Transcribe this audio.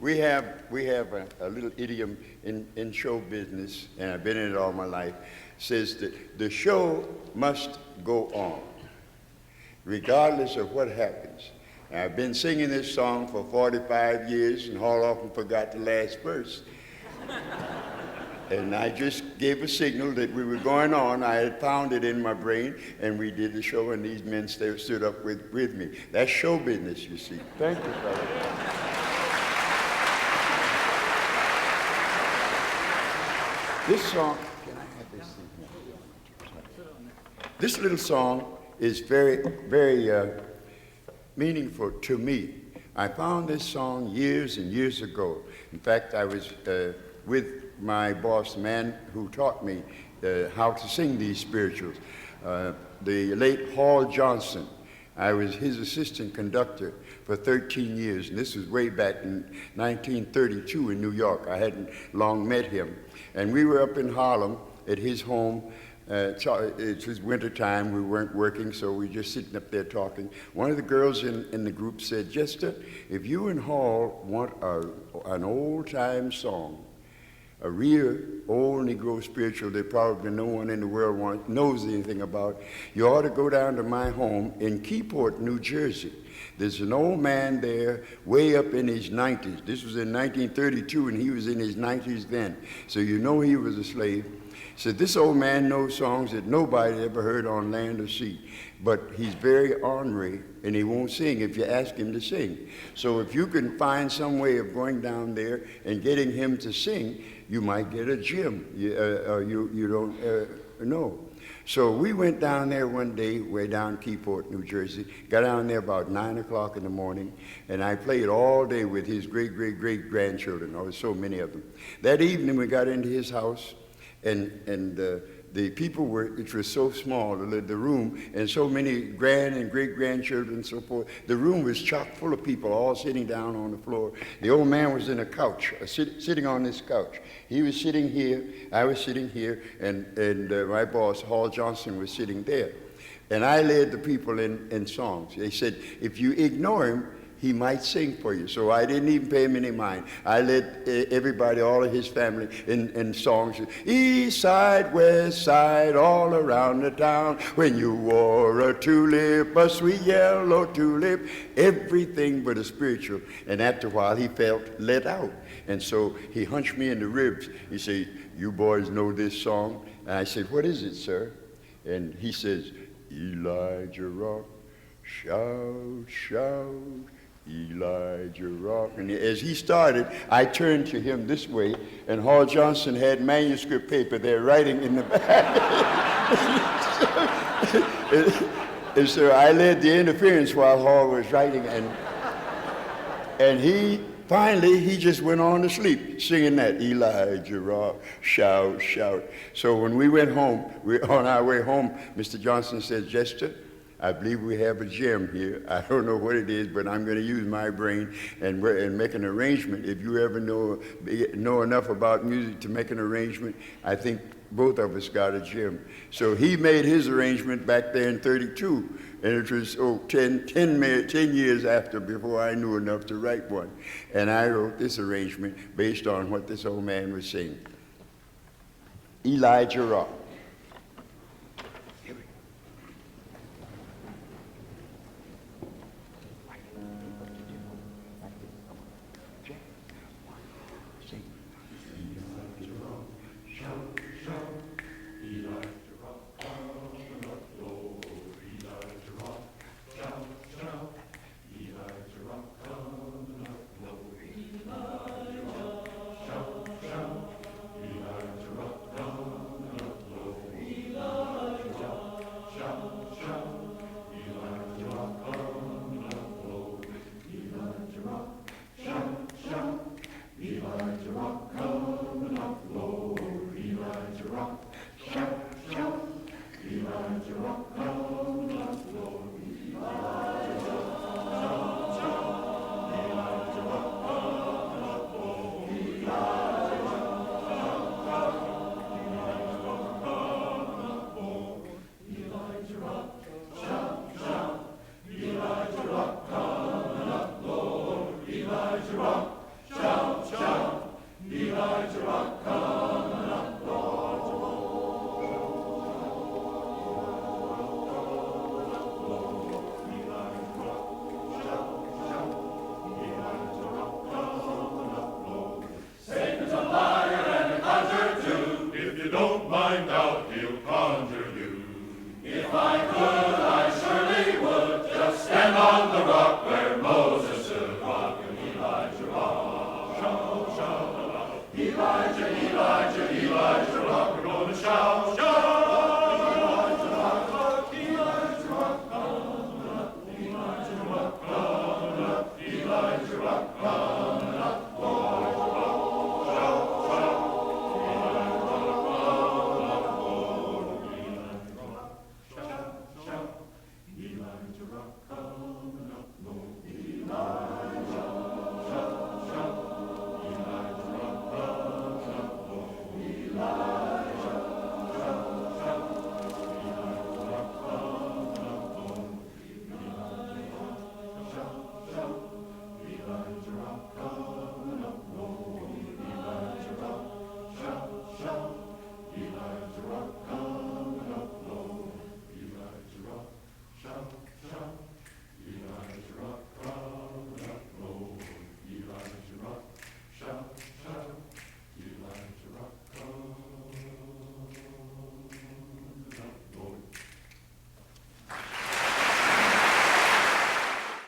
We have a little idiom in show business, and I've been in it all my life, says that the show must go on, regardless of what happens. And I've been singing this song for 45 years, and Hall often forgot the last verse. And I just gave a signal that we were going on. I had found it in my brain, and we did the show, and these men stood up with me. That's show business, you see. Thank you, brother. This song, can I have this thing? This little song is very, very meaningful to me. I found this song years and years ago. In fact, I was with my boss, the man who taught me how to sing these spirituals, the late Hall Johnson. I was his assistant conductor for 13 years, and this was way back in 1932 in New York. I hadn't long met him. And we were up in Harlem at his home. It was winter time, we weren't working, so we were just sitting up there talking. One of the girls in the group said, Jester, if you and Hall want an old-time song, a real old Negro spiritual that probably no one in the world knows anything about, you ought to go down to my home in Keyport, New Jersey. There's an old man there way up in his 90s. This was in 1932, and he was in his 90s then. So you know he was a slave. He said, this old man knows songs that nobody ever heard on land or sea, but he's very ornery, and he won't sing if you ask him to sing. So if you can find some way of going down there and getting him to sing, you might get a gem. You don't know. So we went down there one day, way down Keyport, New Jersey, got down there about 9 o'clock in the morning, and I played all day with his great-great-great-grandchildren. There were so many of them. That evening we got into his house, and the people were, it was so small, the room, and so many grand and great-grandchildren and so forth. The room was chock full of people all sitting down on the floor. The old man was in a couch, sitting on this couch. He was sitting here, I was sitting here, and my boss, Hall Johnson, was sitting there. And I led the people in songs. They said, if you ignore him, he might sing for you. So I didn't even pay him any mind. I led everybody, all of his family, in songs. East side, west side, all around the town. When you wore a tulip, a sweet yellow tulip, everything but a spiritual. And after a while, he felt let out. And so he hunched me in the ribs. He said, you boys know this song? And I said, what is it, sir? And he says, Elijah Rock, shout, shout. Elijah Rock. And as he started, I turned to him this way, and Hall Johnson had manuscript paper there writing in the back. and so I led the interference while Hall was writing, and he finally just went on to sleep singing that Elijah Rock, shout, shout. So when we went home, on our way home, Mr. Johnson said, Jester, I believe we have a gem here. I don't know what it is, but I'm going to use my brain and make an arrangement. If you ever know enough about music to make an arrangement, I think both of us got a gem. So he made his arrangement back there in 32, and it was 10 years after before I knew enough to write one. And I wrote this arrangement based on what this old man was saying. Elijah Rock. Elijah rock, rock,